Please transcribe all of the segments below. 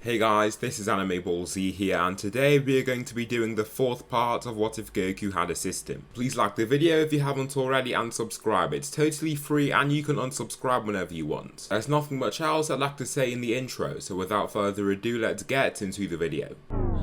Hey guys, this is Anime Ball Z here, and today we are going to be doing the fourth part of What If Goku Had a System. Please like the video if you haven't already and subscribe. It's totally free and you can unsubscribe whenever you want. There's nothing much else I'd like to say in the intro, so without further ado, let's get into the video.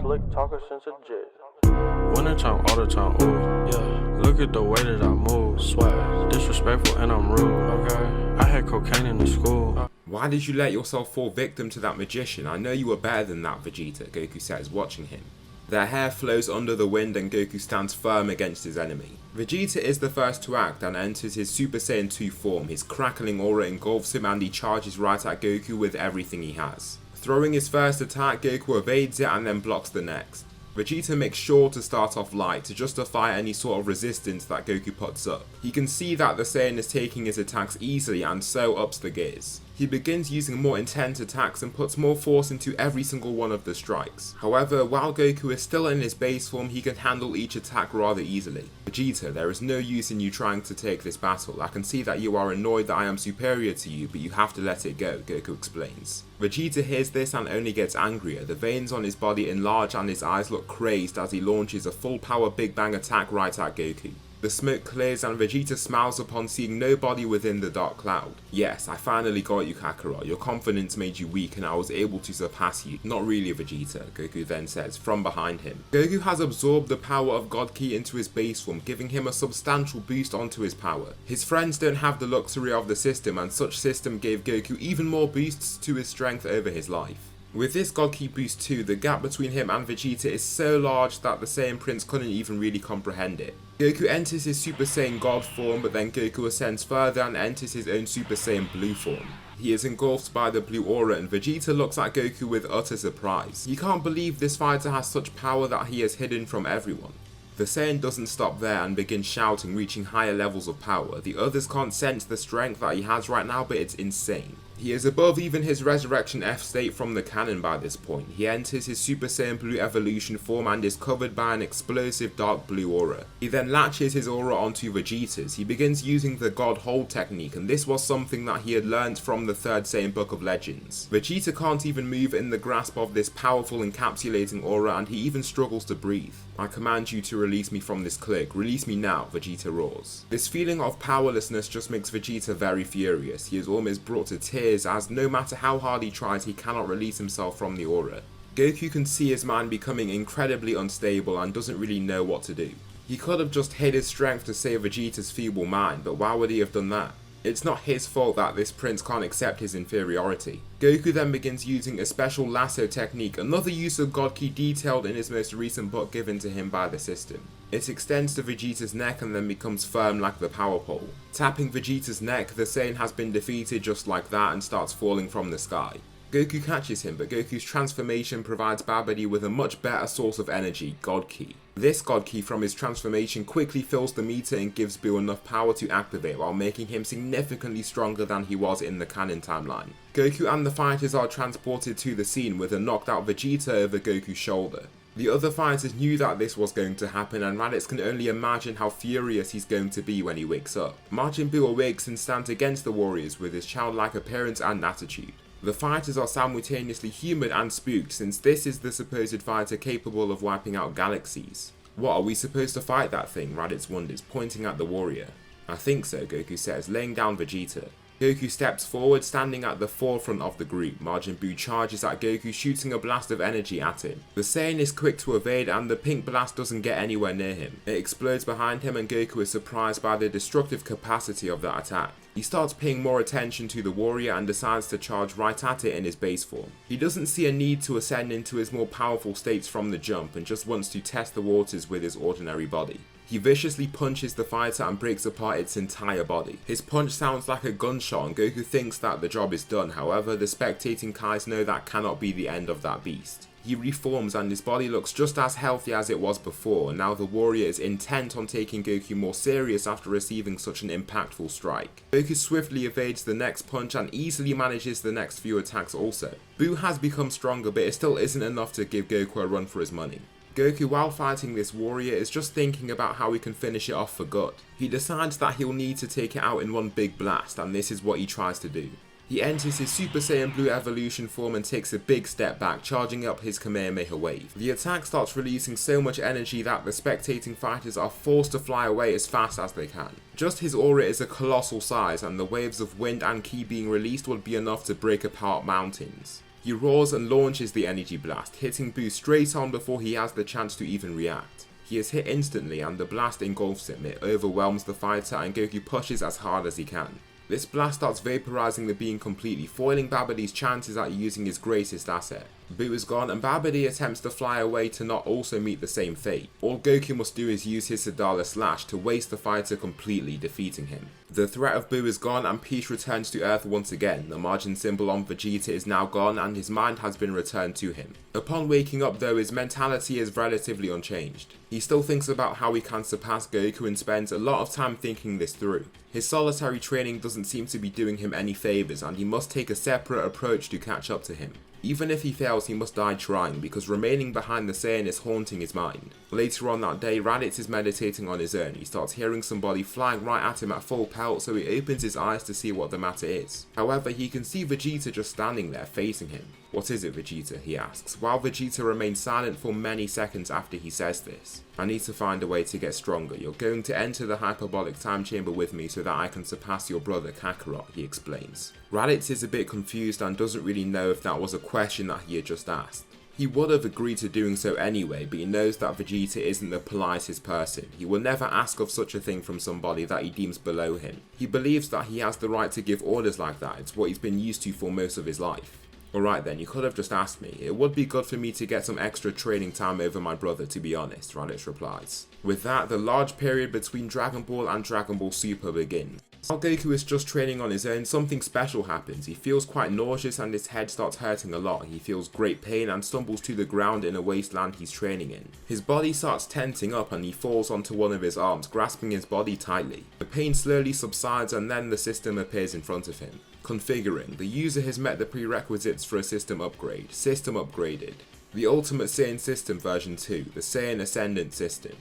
Slick talker since a jet. Winter time, all the time, ooh, yeah. Look at the way that I move, swag. Disrespectful and I'm rude, okay. I had cocaine in the school. Why did you let yourself fall victim to that magician? I know you were better than that, Vegeta, Goku says, watching him. Their hair flows under the wind and Goku stands firm against his enemy. Vegeta is the first to act and enters his Super Saiyan 2 form. His crackling aura engulfs him and he charges right at Goku with everything he has. Throwing his first attack, Goku evades it and then blocks the next. Vegeta makes sure to start off light to justify any sort of resistance that Goku puts up. He can see that the Saiyan is taking his attacks easily and so ups the gears. He begins using more intense attacks and puts more force into every single one of the strikes. However, while Goku is still in his base form, he can handle each attack rather easily. Vegeta, there is no use in you trying to take this battle. I can see that you are annoyed that I am superior to you, but you have to let it go, Goku explains. Vegeta hears this and only gets angrier. The veins on his body enlarge and his eyes look crazed as he launches a full power Big Bang attack right at Goku. The smoke clears and Vegeta smiles upon seeing nobody within the dark cloud. Yes, I finally got you, Kakarot. Your confidence made you weak and I was able to surpass you. Not really, Vegeta, Goku then says from behind him. Goku has absorbed the power of God Ki into his base form, giving him a substantial boost onto his power. His friends don't have the luxury of the system, and such system gave Goku even more boosts to his strength over his life. With this God Ki boost too, the gap between him and Vegeta is so large that the Saiyan Prince couldn't even really comprehend it. Goku enters his Super Saiyan God form, but then Goku ascends further and enters his own Super Saiyan Blue form. He is engulfed by the blue aura and Vegeta looks at Goku with utter surprise. He can't believe this fighter has such power that he has hidden from everyone. The Saiyan doesn't stop there and begins shouting, reaching higher levels of power. The others can't sense the strength that he has right now, but it's insane. He is above even his Resurrection F state from the canon by this point. He enters his Super Saiyan Blue evolution form and is covered by an explosive dark blue aura. He then latches his aura onto Vegeta's. He begins using the God Hold technique, and this was something that he had learned from the 3rd Saiyan Book of Legends. Vegeta can't even move in the grasp of this powerful encapsulating aura and he even struggles to breathe. I command you to release me from this clique. Release me now, Vegeta roars. This feeling of powerlessness just makes Vegeta very furious. He is almost brought to tears as no matter how hard he tries, he cannot release himself from the aura. Goku can see his mind becoming incredibly unstable and doesn't really know what to do. He could have just hid his strength to save Vegeta's feeble mind, but why would he have done that? It's not his fault that this prince can't accept his inferiority. Goku then begins using a special lasso technique, another use of God Ki detailed in his most recent book given to him by the system. It extends to Vegeta's neck and then becomes firm like the power pole. Tapping Vegeta's neck, the Saiyan has been defeated just like that and starts falling from the sky. Goku catches him, but Goku's transformation provides Babidi with a much better source of energy, God Ki. This God Ki from his transformation quickly fills the meter and gives Buu enough power to activate while making him significantly stronger than he was in the canon timeline. Goku and the fighters are transported to the scene with a knocked out Vegeta over Goku's shoulder. The other fighters knew that this was going to happen and Raditz can only imagine how furious he's going to be when he wakes up. Majin Buu awakes and stands against the warriors with his childlike appearance and attitude. The fighters are simultaneously humoured and spooked since this is the supposed fighter capable of wiping out galaxies. What, are we supposed to fight that thing? Raditz wonders, pointing at the warrior. I think so, Goku says, laying down Vegeta. Goku steps forward, standing at the forefront of the group. Majin Buu charges at Goku, shooting a blast of energy at him. The Saiyan is quick to evade and the pink blast doesn't get anywhere near him. It explodes behind him and Goku is surprised by the destructive capacity of that attack. He starts paying more attention to the warrior and decides to charge right at it in his base form. He doesn't see a need to ascend into his more powerful states from the jump and just wants to test the waters with his ordinary body. He viciously punches the fighter and breaks apart its entire body. His punch sounds like a gunshot and Goku thinks that the job is done, however the spectating Kais know that cannot be the end of that beast. He reforms and his body looks just as healthy as it was before, and now the warrior is intent on taking Goku more serious after receiving such an impactful strike. Goku swiftly evades the next punch and easily manages the next few attacks also. Buu has become stronger, but it still isn't enough to give Goku a run for his money. Goku, while fighting this warrior, is just thinking about how he can finish it off for good. He decides that he'll need to take it out in one big blast, and this is what he tries to do. He enters his Super Saiyan Blue evolution form and takes a big step back, charging up his Kamehameha wave. The attack starts releasing so much energy that the spectating fighters are forced to fly away as fast as they can. Just his aura is a colossal size, and the waves of wind and ki being released would be enough to break apart mountains. He roars and launches the energy blast, hitting Buu straight on before he has the chance to even react. He is hit instantly and the blast engulfs him. It overwhelms the fighter and Goku pushes as hard as he can. This blast starts vaporizing the being completely, foiling Babidi's chances at using his greatest asset. Buu is gone and Babidi attempts to fly away to not also meet the same fate. All Goku must do is use his Sadala Slash to waste the fighter completely, defeating him. The threat of Buu is gone and peace returns to Earth once again. The margin symbol on Vegeta is now gone and his mind has been returned to him. Upon waking up though, his mentality is relatively unchanged. He still thinks about how he can surpass Goku and spends a lot of time thinking this through. His solitary training doesn't seem to be doing him any favours and he must take a separate approach to catch up to him. Even if he fails, he must die trying, because remaining behind the Saiyan is haunting his mind. Later on that day, Raditz is meditating on his own. He starts hearing somebody flying right at him at full pelt, so he opens his eyes to see what the matter is. However, he can see Vegeta just standing there facing him. "What is it, Vegeta?" he asks, while Vegeta remains silent for many seconds after he says this. "I need to find a way to get stronger. You're going to enter the hyperbolic time chamber with me so that I can surpass your brother Kakarot," he explains. Raditz is a bit confused and doesn't really know if that was a question that he had just asked. He would have agreed to doing so anyway, but he knows that Vegeta isn't the politest person. He will never ask of such a thing from somebody that he deems below him. He believes that he has the right to give orders like that. It's what he's been used to for most of his life. "Alright then, you could have just asked me. It would be good for me to get some extra training time over my brother, to be honest," Raditz replies. With that, the large period between Dragon Ball and Dragon Ball Super begins. While Goku is just training on his own, something special happens. He feels quite nauseous and his head starts hurting a lot. He feels great pain and stumbles to the ground in a wasteland he's training in. His body starts tensing up and he falls onto one of his arms, grasping his body tightly. The pain slowly subsides and then the system appears in front of him. Configuring. The user has met the prerequisites for a system upgrade. System upgraded. The Ultimate Saiyan System version 2, the Saiyan Ascendant System.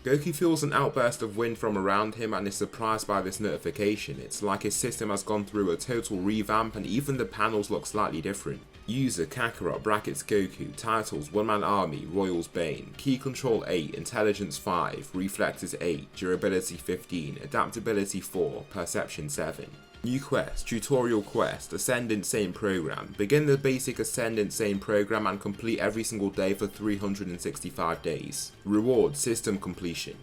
Goku feels an outburst of wind from around him and is surprised by this notification. It's like his system has gone through a total revamp and even the panels look slightly different. User Kakarot brackets Goku. Titles: One Man Army, Royals Bane. Key Control 8, Intelligence 5, Reflexes 8, Durability 15, Adaptability 4, Perception 7. New quest, Tutorial Quest, Ascendant Saiyan Program. Begin the basic Ascendant Saiyan program and complete every single day for 365 days. Reward, System Completion.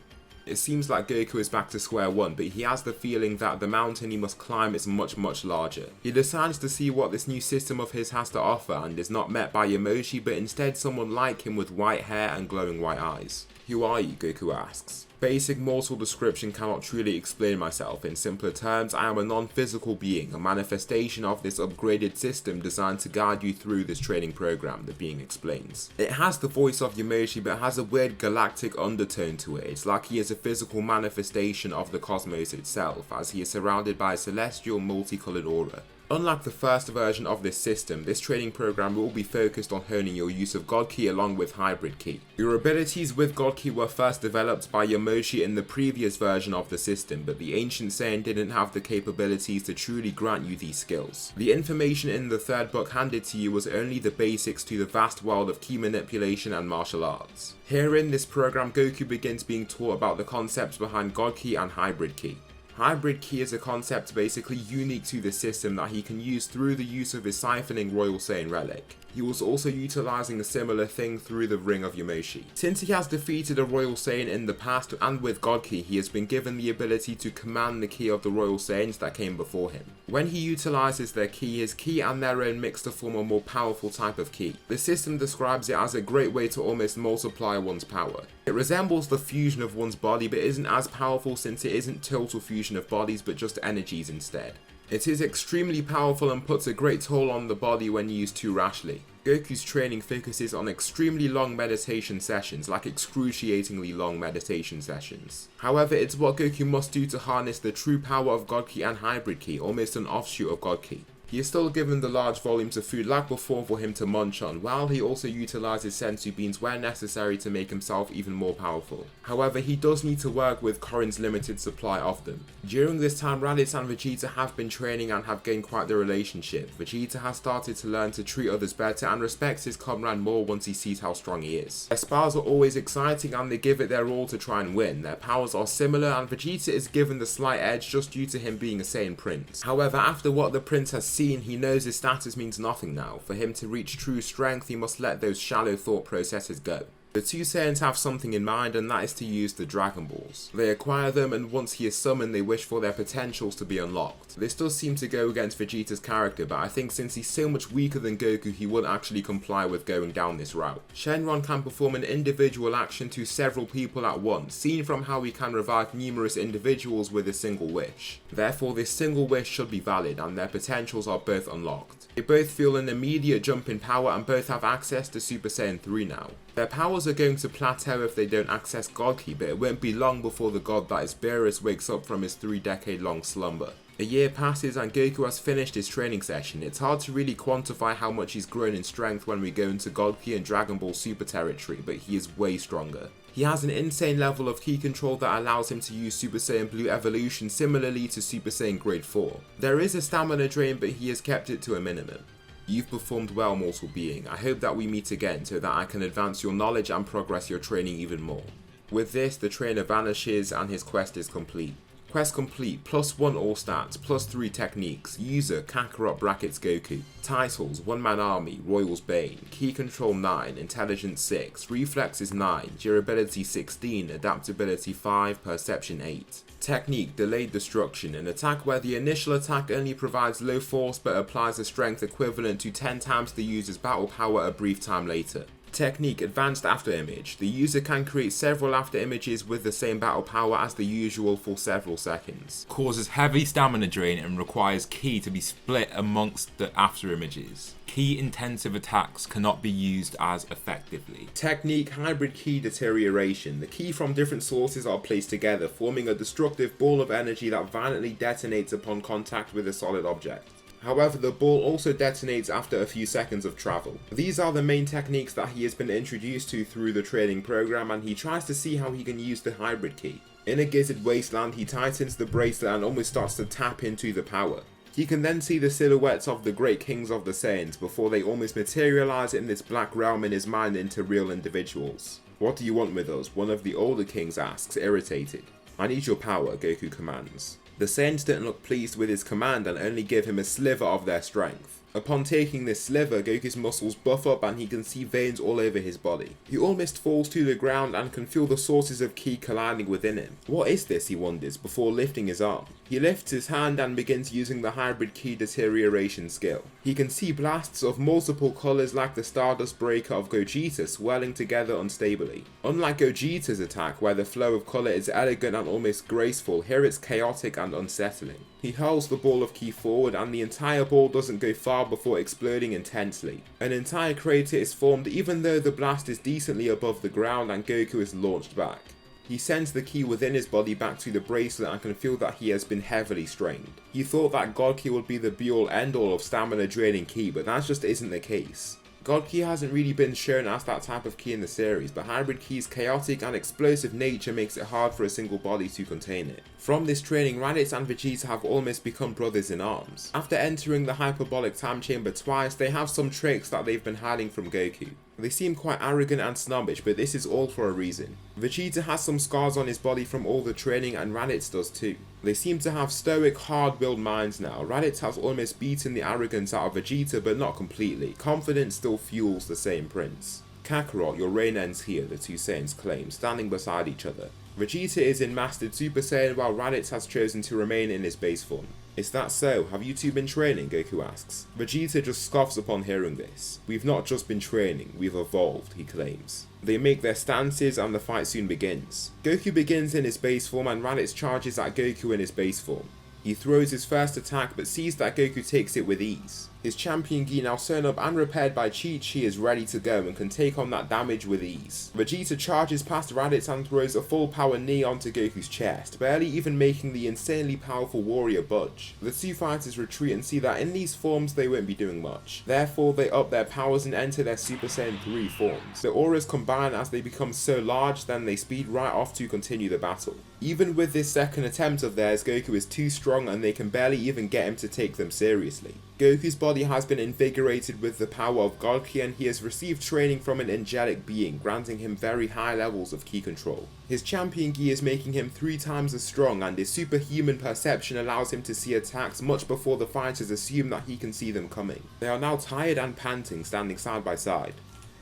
It seems like Goku is back to square one, but he has the feeling that the mountain he must climb is much larger. He decides to see what this new system of his has to offer and is not met by Yamoshi but instead someone like him with white hair and glowing white eyes. "Who are you?" Goku asks. Basic mortal description cannot truly explain myself. In simpler terms, I am a non-physical being, a manifestation of this upgraded system designed to guide you through this training program, the being explains. It has the voice of Yamoshi but has a weird galactic undertone to it. It's like he is a physical manifestation of the cosmos itself, as he is surrounded by a celestial multicolored aura. Unlike the first version of this system, this training program will be focused on honing your use of God Ki along with Hybrid Ki. Your abilities with God Ki were first developed by Yamoshi in the previous version of the system, but the Ancient Saiyan didn't have the capabilities to truly grant you these skills. The information in the third book handed to you was only the basics to the vast world of Ki manipulation and martial arts. Here in this program, Goku begins being taught about the concepts behind God Ki and Hybrid Ki. Hybrid Ki is a concept basically unique to the system that he can use through the use of his siphoning Royal Saiyan relic. He was also utilizing a similar thing through the Ring of Yamoshi. Since he has defeated a Royal Saiyan in the past and with God Ki, he has been given the ability to command the Ki of the Royal Saiyans that came before him. When he utilizes their Ki, his Ki and their own mix to form a more powerful type of Ki. The system describes it as a great way to almost multiply one's power. It resembles the fusion of one's body but isn't as powerful since it isn't total fusion of bodies but just energies instead. It is extremely powerful and puts a great toll on the body when used too rashly. Goku's training focuses on extremely long meditation sessions, like excruciatingly long meditation sessions. However, it's what Goku must do to harness the true power of God Ki and Hybrid Ki, almost an offshoot of God Ki. He is still given the large volumes of food like before for him to munch on, while he also utilizes senzu beans where necessary to make himself even more powerful. However, he does need to work with Korin's limited supply of them. During this time, Raditz and Vegeta have been training and have gained quite the relationship. Vegeta has started to learn to treat others better and respects his comrade more once he sees how strong he is. Their spars are always exciting and they give it their all to try and win. Their powers are similar and Vegeta is given the slight edge just due to him being a Saiyan prince. However, after what the prince has seen, he knows his status means nothing now. For him to reach true strength, he must let those shallow thought processes go. The two Saiyans have something in mind, and that is to use the Dragon Balls. They acquire them, and once he is summoned, they wish for their potentials to be unlocked. This does seem to go against Vegeta's character, but I think since he's so much weaker than Goku, he would actually comply with going down this route. Shenron can perform an individual action to several people at once, seen from how he can revive numerous individuals with a single wish. Therefore, this single wish should be valid, and their potentials are both unlocked. They both feel an immediate jump in power, and both have access to Super Saiyan 3 now. Their powers are going to plateau if they don't access God Ki, but it won't be long before the god that is Beerus wakes up from his 3-decade-long slumber. A year passes and Goku has finished his training session. It's hard to really quantify how much he's grown in strength when we go into God Ki and Dragon Ball Super territory, but he is way stronger. He has an insane level of ki control that allows him to use Super Saiyan Blue evolution similarly to Super Saiyan Grade 4. There is a stamina drain, but he has kept it to a minimum. You've performed well, mortal being. I hope that we meet again so that I can advance your knowledge and progress your training even more. With this, the trainer vanishes and his quest is complete. Quest complete, +1 all stats, +3 techniques, user Kakarot brackets Goku, titles 1 Man Army, Royal's Bane, Ki Control 9, Intelligence 6, Reflexes 9, Durability 16, Adaptability 5, Perception 8. Technique Delayed Destruction, an attack where the initial attack only provides low force but applies a strength equivalent to 10 times the user's battle power a brief time later. Technique Advanced After Image. The user can create several after images with the same battle power as the usual for several seconds. Causes heavy stamina drain and requires ki to be split amongst the after images. Ki intensive attacks cannot be used as effectively. Technique Hybrid Ki Deterioration. The ki from different sources are placed together, forming a destructive ball of energy that violently detonates upon contact with a solid object. However, the ball also detonates after a few seconds of travel. These are the main techniques that he has been introduced to through the training program, and he tries to see how he can use the hybrid ki. In a gizzard wasteland, he tightens the bracelet and almost starts to tap into the power. He can then see the silhouettes of the great kings of the Saiyans before they almost materialize in this black realm in his mind into real individuals. What do you want with us? One of the older kings asks, irritated. I need your power, Goku commands. The Saiyans don't look pleased with his command and only give him a sliver of their strength. Upon taking this sliver, Goku's muscles buff up and he can see veins all over his body. He almost falls to the ground and can feel the sources of ki colliding within him. What is this, he wonders, before lifting his arm. He lifts his hand and begins using the hybrid ki deterioration skill. He can see blasts of multiple colours like the Stardust Breaker of Gogeta swirling together unstably. Unlike Gogeta's attack, where the flow of colour is elegant and almost graceful, here it's chaotic and unsettling. He hurls the ball of ki forward and the entire ball doesn't go far before exploding intensely. An entire crater is formed even though the blast is decently above the ground and Goku is launched back. He sends the ki within his body back to the bracelet and can feel that he has been heavily strained. He thought that God Ki would be the be-all end-all of stamina draining ki, but that just isn't the case. God Ki hasn't really been shown as that type of ki in the series, but hybrid ki's chaotic and explosive nature makes it hard for a single body to contain it. From this training, Raditz and Vegeta have almost become brothers in arms. After entering the hyperbolic time chamber twice, they have some tricks that they've been hiding from Goku. They seem quite arrogant and snobbish, but this is all for a reason. Vegeta has some scars on his body from all the training and Raditz does too. They seem to have stoic, hard-willed minds now. Raditz has almost beaten the arrogance out of Vegeta, but not completely. Confidence still fuels the same prince. Kakarot, your reign ends here, the two Saiyans claim, standing beside each other. Vegeta is in Mastered Super Saiyan while Raditz has chosen to remain in his base form. Is that so? Have you two been training? Goku asks. Vegeta just scoffs upon hearing this. We've not just been training, we've evolved, he claims. They make their stances and the fight soon begins. Goku begins in his base form and Raditz charges at Goku in his base form. He throws his first attack but sees that Goku takes it with ease. His champion gi now sewn up and repaired by Chi-Chi is ready to go and can take on that damage with ease. Vegeta charges past Raditz and throws a full power knee onto Goku's chest, barely even making the insanely powerful warrior budge. The two fighters retreat and see that in these forms they won't be doing much. Therefore they up their powers and enter their Super Saiyan 3 forms. The auras combine as they become so large, then they speed right off to continue the battle. Even with this second attempt of theirs, Goku is too strong and they can barely even get him to take them seriously. Goku's body has been invigorated with the power of God Ki and he has received training from an angelic being, granting him very high levels of ki control. His champion gi is making him 3 times as strong and his superhuman perception allows him to see attacks much before the fighters assume that he can see them coming. They are now tired and panting, standing side by side.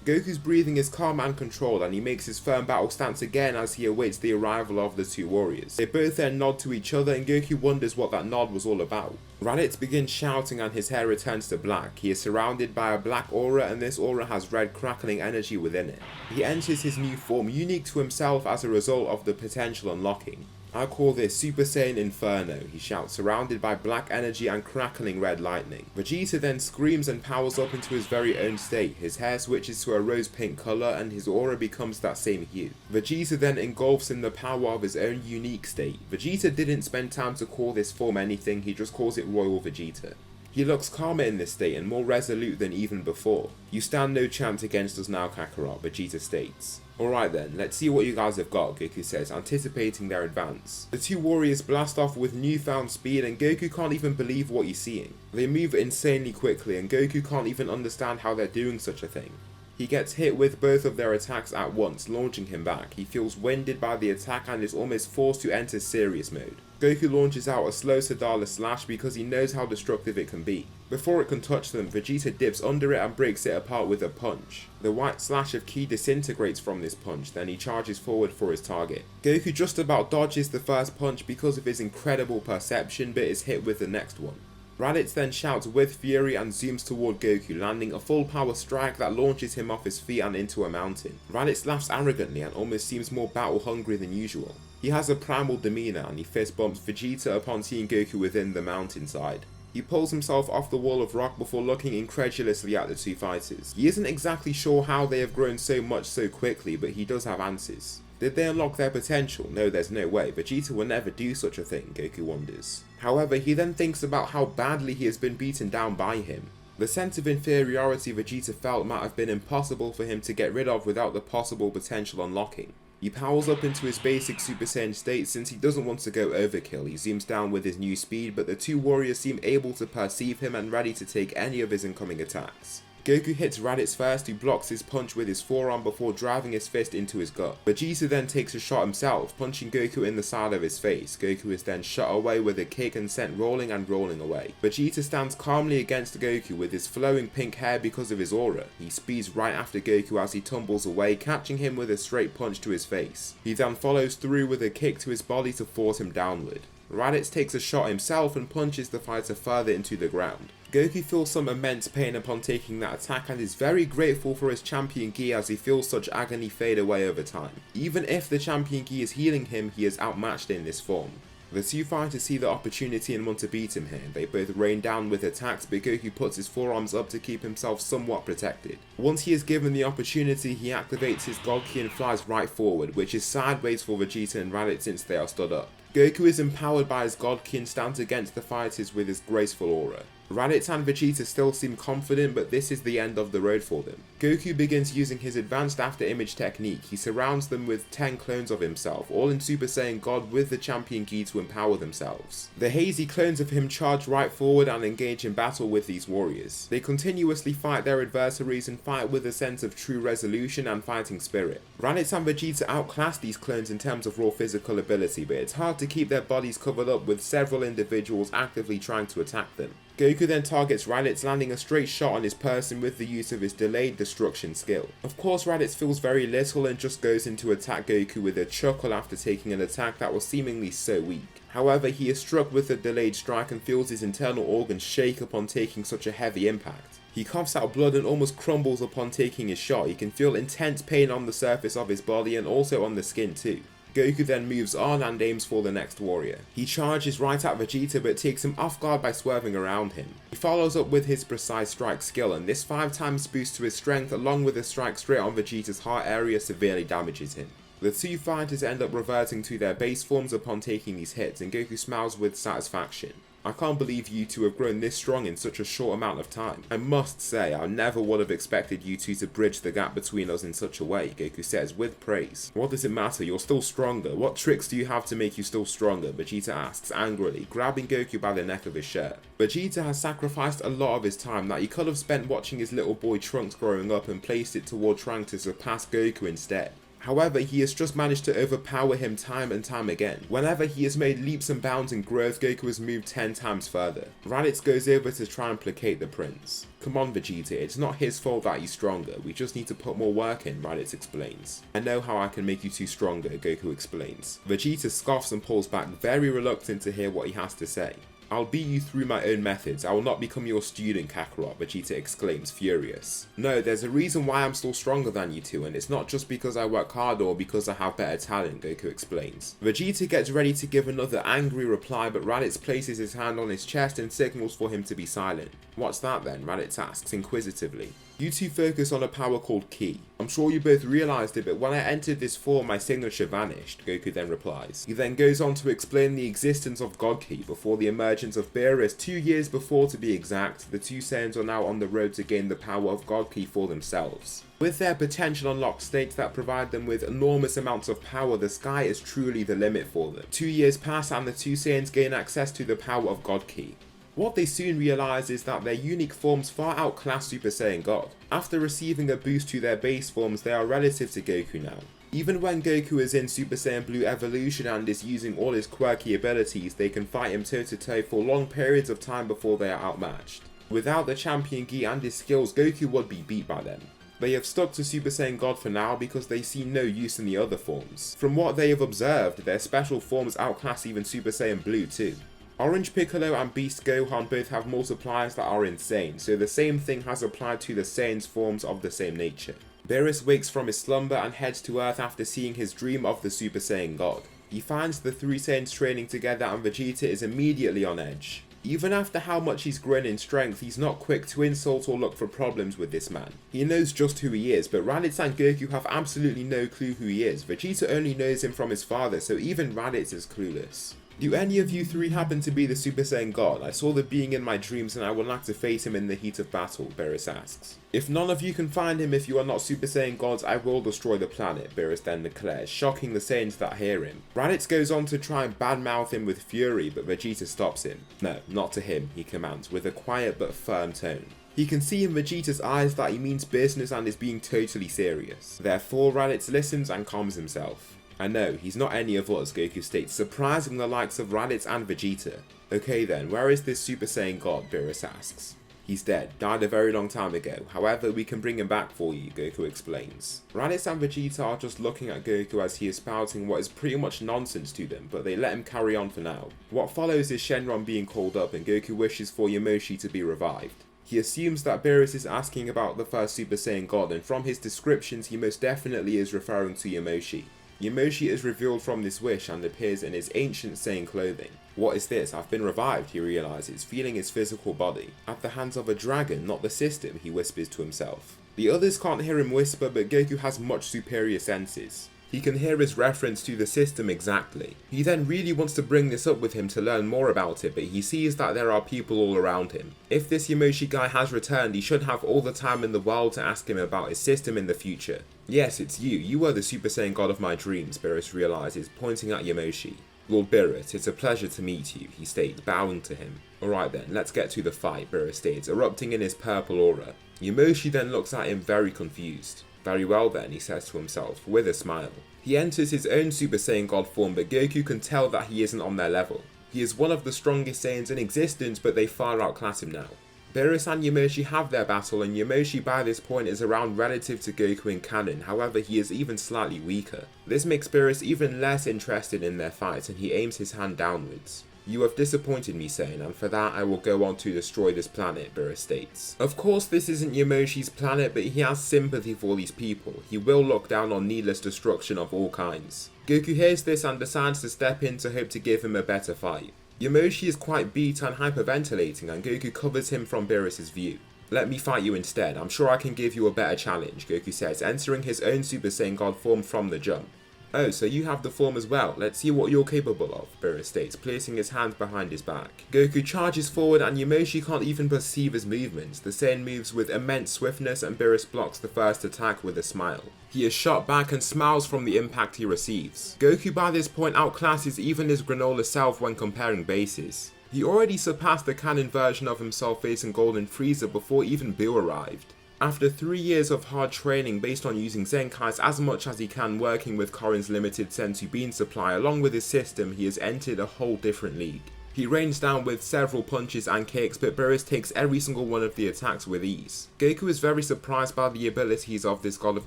Goku's breathing is calm and controlled and he makes his firm battle stance again as he awaits the arrival of the two warriors. They both then nod to each other and Goku wonders what that nod was all about. Raditz begins shouting and his hair returns to black. He is surrounded by a black aura and this aura has red crackling energy within it. He enters his new form, unique to himself as a result of the potential unlocking. "I call this Super Saiyan Inferno," he shouts, surrounded by black energy and crackling red lightning. Vegeta then screams and powers up into his very own state. His hair switches to a rose pink colour and his aura becomes that same hue. Vegeta then engulfs in the power of his own unique state. Vegeta didn't spend time to call this form anything, he just calls it Royal Vegeta. He looks calmer in this state and more resolute than even before. "You stand no chance against us now, Kakarot," Vegeta states. "Alright then, let's see what you guys have got," Goku says, anticipating their advance. The two warriors blast off with newfound speed and Goku can't even believe what he's seeing. They move insanely quickly and Goku can't even understand how they're doing such a thing. He gets hit with both of their attacks at once, launching him back. He feels winded by the attack and is almost forced to enter serious mode. Goku launches out a slow Sadala slash because he knows how destructive it can be. Before it can touch them, Vegeta dips under it and breaks it apart with a punch. The white slash of ki disintegrates from this punch, then he charges forward for his target. Goku just about dodges the first punch because of his incredible perception, but is hit with the next one. Raditz then shouts with fury and zooms toward Goku, landing a full power strike that launches him off his feet and into a mountain. Raditz laughs arrogantly and almost seems more battle hungry than usual. He has a primal demeanor and he fist bumps Vegeta upon seeing Goku within the mountainside. He pulls himself off the wall of rock before looking incredulously at the two fighters. He isn't exactly sure how they have grown so much so quickly, but he does have answers. Did they unlock their potential? No, there's no way. Vegeta will never do such a thing, Goku wonders. However, he then thinks about how badly he has been beaten down by him. The sense of inferiority Vegeta felt might have been impossible for him to get rid of without the possible potential unlocking. He powers up into his basic Super Saiyan state since he doesn't want to go overkill. He zooms down with his new speed, but the two warriors seem able to perceive him and ready to take any of his incoming attacks. Goku hits Raditz first, who blocks his punch with his forearm before driving his fist into his gut. Vegeta then takes a shot himself, punching Goku in the side of his face. Goku is then shot away with a kick and sent rolling and rolling away. Vegeta stands calmly against Goku with his flowing pink hair because of his aura. He speeds right after Goku as he tumbles away, catching him with a straight punch to his face. He then follows through with a kick to his body to force him downward. Raditz takes a shot himself and punches the fighter further into the ground. Goku feels some immense pain upon taking that attack and is very grateful for his champion gi as he feels such agony fade away over time. Even if the champion gi is healing him, he is outmatched in this form. The two fighters see the opportunity and want to beat him here. They both rain down with attacks, but Goku puts his forearms up to keep himself somewhat protected. Once he is given the opportunity, he activates his God Ki and flies right forward, which is sideways for Vegeta and Raditz since they are stood up. Goku is empowered by his God Ki and stands against the fighters with his graceful aura. Raditz and Vegeta still seem confident, but this is the end of the road for them. Goku begins using his advanced after image technique. He surrounds them with 10 clones of himself, all in Super Saiyan God with the champion gi to empower themselves. The hazy clones of him charge right forward and engage in battle with these warriors. They continuously fight their adversaries and fight with a sense of true resolution and fighting spirit. Raditz and Vegeta outclass these clones in terms of raw physical ability, but it's hard to keep their bodies covered up with several individuals actively trying to attack them. Goku then targets Raditz, landing a straight shot on his person with the use of his delayed destruction skill. Of course, Raditz feels very little and just goes in to attack Goku with a chuckle after taking an attack that was seemingly so weak. However, he is struck with a delayed strike and feels his internal organs shake upon taking such a heavy impact. He coughs out blood and almost crumbles upon taking his shot. He can feel intense pain on the surface of his body and also on the skin too. Goku then moves on and aims for the next warrior. He charges right at Vegeta but takes him off guard by swerving around him. He follows up with his precise strike skill, and this 5x boost to his strength along with a strike straight on Vegeta's heart area severely damages him. The two fighters end up reverting to their base forms upon taking these hits, and Goku smiles with satisfaction. I can't believe you two have grown this strong in such a short amount of time. I must say, I never would have expected you two to bridge the gap between us in such a way, Goku says with praise. What does it matter? You're still stronger. What tricks do you have to make you still stronger? Vegeta asks angrily, grabbing Goku by the neck of his shirt. Vegeta has sacrificed a lot of his time that he could have spent watching his little boy Trunks growing up and placed it toward trying to surpass Goku instead. However, he has just managed to overpower him time and time again. Whenever he has made leaps and bounds in growth, Goku has moved 10 times further. Raditz goes over to try and placate the prince. Come on Vegeta, it's not his fault that he's stronger, we just need to put more work in, Raditz explains. I know how I can make you two stronger, Goku explains. Vegeta scoffs and pulls back, very reluctant to hear what he has to say. I'll beat you through my own methods. I will not become your student, Kakarot, Vegeta exclaims, furious. No, there's a reason why I'm still stronger than you two, and it's not just because I work harder or because I have better talent, Goku explains. Vegeta gets ready to give another angry reply, but Raditz places his hand on his chest and signals for him to be silent. What's that then? Raditz asks inquisitively. You two focus on a power called Ki. I'm sure you both realised it, but when I entered this form, my signature vanished, Goku then replies. He then goes on to explain the existence of God Ki before the emergence of Beerus 2 years before to be exact. The two Saiyans are now on the road to gain the power of God Ki for themselves. With their potential unlocked states that provide them with enormous amounts of power, the sky is truly the limit for them. 2 years pass and the two Saiyans gain access to the power of God Ki. What they soon realise is that their unique forms far outclass Super Saiyan God. After receiving a boost to their base forms, they are relative to Goku now. Even when Goku is in Super Saiyan Blue Evolution and is using all his quirky abilities, they can fight him toe to toe for long periods of time before they are outmatched. Without the champion Gi and his skills, Goku would be beat by them. They have stuck to Super Saiyan God for now because they see no use in the other forms. From what they have observed, their special forms outclass even Super Saiyan Blue too. Orange Piccolo and Beast Gohan both have multipliers that are insane, so the same thing has applied to the Saiyans forms of the same nature. Beerus wakes from his slumber and heads to Earth after seeing his dream of the Super Saiyan God. He finds the three Saiyans training together and Vegeta is immediately on edge. Even after how much he's grown in strength, he's not quick to insult or look for problems with this man. He knows just who he is, but Raditz and Goku have absolutely no clue who he is. Vegeta only knows him from his father, so even Raditz is clueless. Do any of you three happen to be the Super Saiyan God? I saw the being in my dreams and I would like to face him in the heat of battle, Beerus asks. If none of you can find him if you are not Super Saiyan gods, I will destroy the planet, Beerus then declares, shocking the Saiyans that hear him. Raditz goes on to try and badmouth him with fury, but Vegeta stops him. No, not to him, he commands, with a quiet but firm tone. He can see in Vegeta's eyes that he means business and is being totally serious. Therefore, Raditz listens and calms himself. I know, he's not any of us, Goku states, surprising the likes of Raditz and Vegeta. Okay then, where is this Super Saiyan God? Beerus asks. He's dead, died a very long time ago, however we can bring him back for you, Goku explains. Raditz and Vegeta are just looking at Goku as he is spouting what is pretty much nonsense to them, but they let him carry on for now. What follows is Shenron being called up and Goku wishes for Yamoshi to be revived. He assumes that Beerus is asking about the first Super Saiyan God, and from his descriptions he most definitely is referring to Yamoshi. Yamoshi is revealed from this wish and appears in his ancient Saiyan clothing. What is this? I've been revived, he realises, feeling his physical body. At the hands of a dragon, not the system, he whispers to himself. The others can't hear him whisper, but Goku has much superior senses. He can hear his reference to the system exactly. He then really wants to bring this up with him to learn more about it, but he sees that there are people all around him. If this Yamoshi guy has returned, he should have all the time in the world to ask him about his system in the future. Yes, it's you. You are the Super Saiyan God of my dreams, Beerus realises, pointing at Yamoshi. Lord Beerus, it's a pleasure to meet you, he states, bowing to him. Alright then, let's get to the fight, Beerus states, erupting in his purple aura. Yamoshi then looks at him very confused. Very well then, he says to himself, with a smile. He enters his own Super Saiyan God form, but Goku can tell that he isn't on their level. He is one of the strongest Saiyans in existence, but they far outclass him now. Beerus and Yamoshi have their battle, and Yamoshi by this point is around relative to Goku in canon, however he is even slightly weaker. This makes Beerus even less interested in their fight, and he aims his hand downwards. "You have disappointed me, Saiyan, and for that I will go on to destroy this planet," Beerus states. Of course this isn't Yamoshi's planet, but he has sympathy for these people. He will look down on needless destruction of all kinds. Goku hears this and decides to step in to hope to give him a better fight. Yamoshi is quite beat and hyperventilating, and Goku covers him from Beerus' view. "Let me fight you instead. I'm sure I can give you a better challenge," Goku says, entering his own Super Saiyan God form from the jump. "Oh, so you have the form as well. Let's see what you're capable of," Beerus states, placing his hands behind his back. Goku charges forward and Yamoshi can't even perceive his movements. The Saiyan moves with immense swiftness and Beerus blocks the first attack with a smile. He is shot back and smiles from the impact he receives. Goku by this point outclasses even his granola self when comparing bases. He already surpassed the canon version of himself facing Golden Frieza before even Buu arrived. After 3 years of hard training based on using Zenkais as much as he can, working with Korin's limited Senzu Bean supply along with his system, he has entered a whole different league. He rains down with several punches and kicks, but Beerus takes every single one of the attacks with ease. Goku is very surprised by the abilities of this God of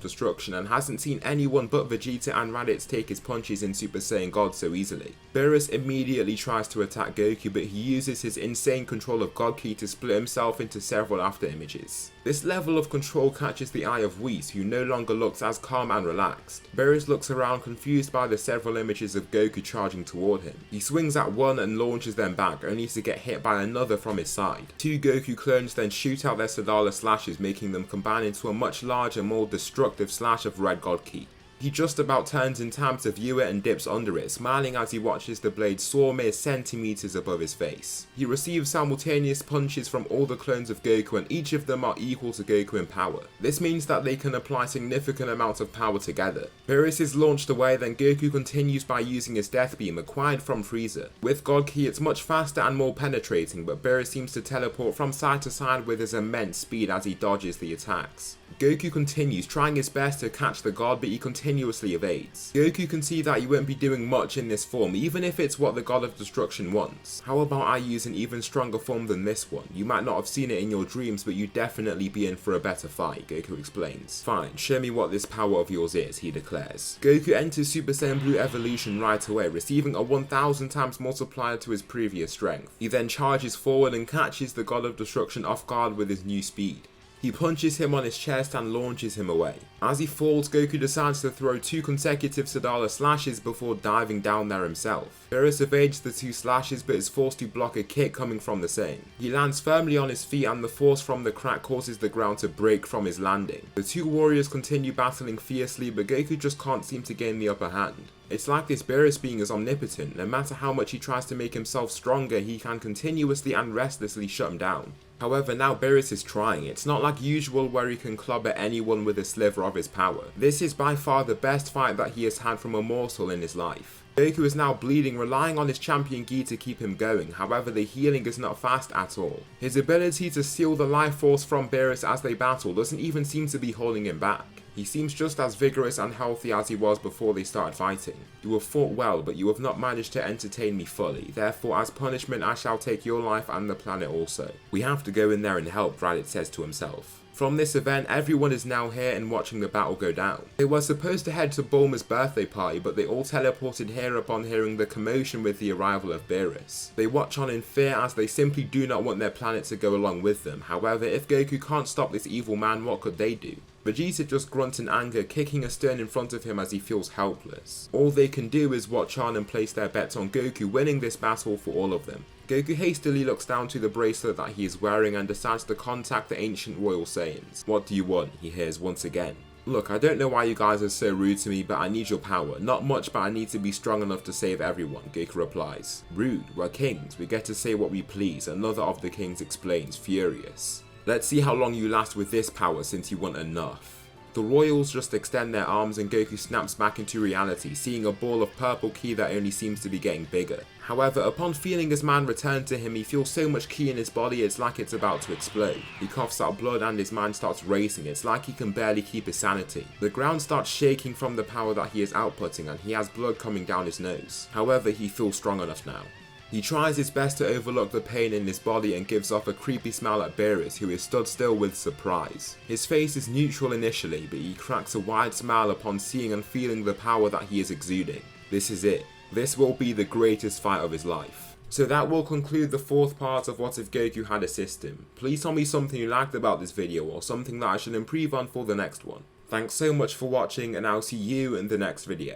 Destruction and hasn't seen anyone but Vegeta and Raditz take his punches in Super Saiyan God so easily. Beerus immediately tries to attack Goku, but he uses his insane control of God Ki to split himself into several after images. This level of control catches the eye of Whis, who no longer looks as calm and relaxed. Beerus looks around confused by the several images of Goku charging toward him. He swings at one and launches them back, only to get hit by another from his side. 2 Goku clones then shoot out their Sadala slashes, making them combine into a much larger, more destructive slash of Red God Ki. He just about turns in time to view it and dips under it, smiling as he watches the blade soar mere centimeters above his face. He receives simultaneous punches from all the clones of Goku, and each of them are equal to Goku in power. This means that they can apply significant amounts of power together. Beerus is launched away, then Goku continues by using his Death Beam acquired from Frieza. With God Ki it's much faster and more penetrating, but Beerus seems to teleport from side to side with his immense speed as he dodges the attacks. Goku continues, trying his best to catch the god, but he continuously evades. Goku can see that he won't be doing much in this form, even if it's what the God of Destruction wants. "How about I use an even stronger form than this one? You might not have seen it in your dreams, but you'd definitely be in for a better fight," Goku explains. "Fine, show me what this power of yours is," he declares. Goku enters Super Saiyan Blue Evolution right away, receiving a 1000 times multiplier to his previous strength. He then charges forward and catches the God of Destruction off guard with his new speed. He punches him on his chest and launches him away. As he falls, Goku decides to throw 2 consecutive Sadala slashes before diving down there himself. Beerus evades the 2 slashes but is forced to block a kick coming from the Saiyan. He lands firmly on his feet and the force from the crack causes the ground to break from his landing. The 2 warriors continue battling fiercely, but Goku just can't seem to gain the upper hand. It's like this Beerus being is omnipotent. No matter how much he tries to make himself stronger, he can continuously and restlessly shut him down. However, now Beerus is trying. It's not like usual where he can clobber anyone with a sliver of his power. This is by far the best fight that he has had from a mortal in his life. Goku is now bleeding, relying on his champion Gi to keep him going. However, the healing is not fast at all. His ability to steal the life force from Beerus as they battle doesn't even seem to be holding him back. He seems just as vigorous and healthy as he was before they started fighting. "You have fought well, but you have not managed to entertain me fully. Therefore, as punishment, I shall take your life and the planet also. We have to go in there and help," Raditz says to himself. From this event, everyone is now here and watching the battle go down. They were supposed to head to Bulma's birthday party, but they all teleported here upon hearing the commotion with the arrival of Beerus. They watch on in fear as they simply do not want their planet to go along with them. However, if Goku can't stop this evil man, what could they do? Vegeta just grunts in anger, kicking a stone in front of him as he feels helpless. All they can do is watch on and place their bets on Goku winning this battle for all of them. Goku hastily looks down to the bracelet that he is wearing and decides to contact the ancient Royal Saiyans. "What do you want?" he hears once again. "Look, I don't know why you guys are so rude to me, but I need your power. Not much, but I need to be strong enough to save everyone," Goku replies. "Rude, we're kings, we get to say what we please," another of the kings explains, furious. "Let's see how long you last with this power since you want enough." The royals just extend their arms and Goku snaps back into reality, seeing a ball of purple ki that only seems to be getting bigger. However, upon feeling his mind return to him, he feels so much ki in his body it's like it's about to explode. He coughs out blood and his mind starts racing. It's like he can barely keep his sanity. The ground starts shaking from the power that he is outputting and he has blood coming down his nose. However, he feels strong enough now. He tries his best to overlook the pain in his body and gives off a creepy smile at Beerus, who is stood still with surprise. His face is neutral initially, but he cracks a wide smile upon seeing and feeling the power that he is exuding. This is it. This will be the greatest fight of his life. So that will conclude the 4th part of What If Goku Had a System. Please tell me something you liked about this video or something that I should improve on for the next one. Thanks so much for watching, and I'll see you in the next video.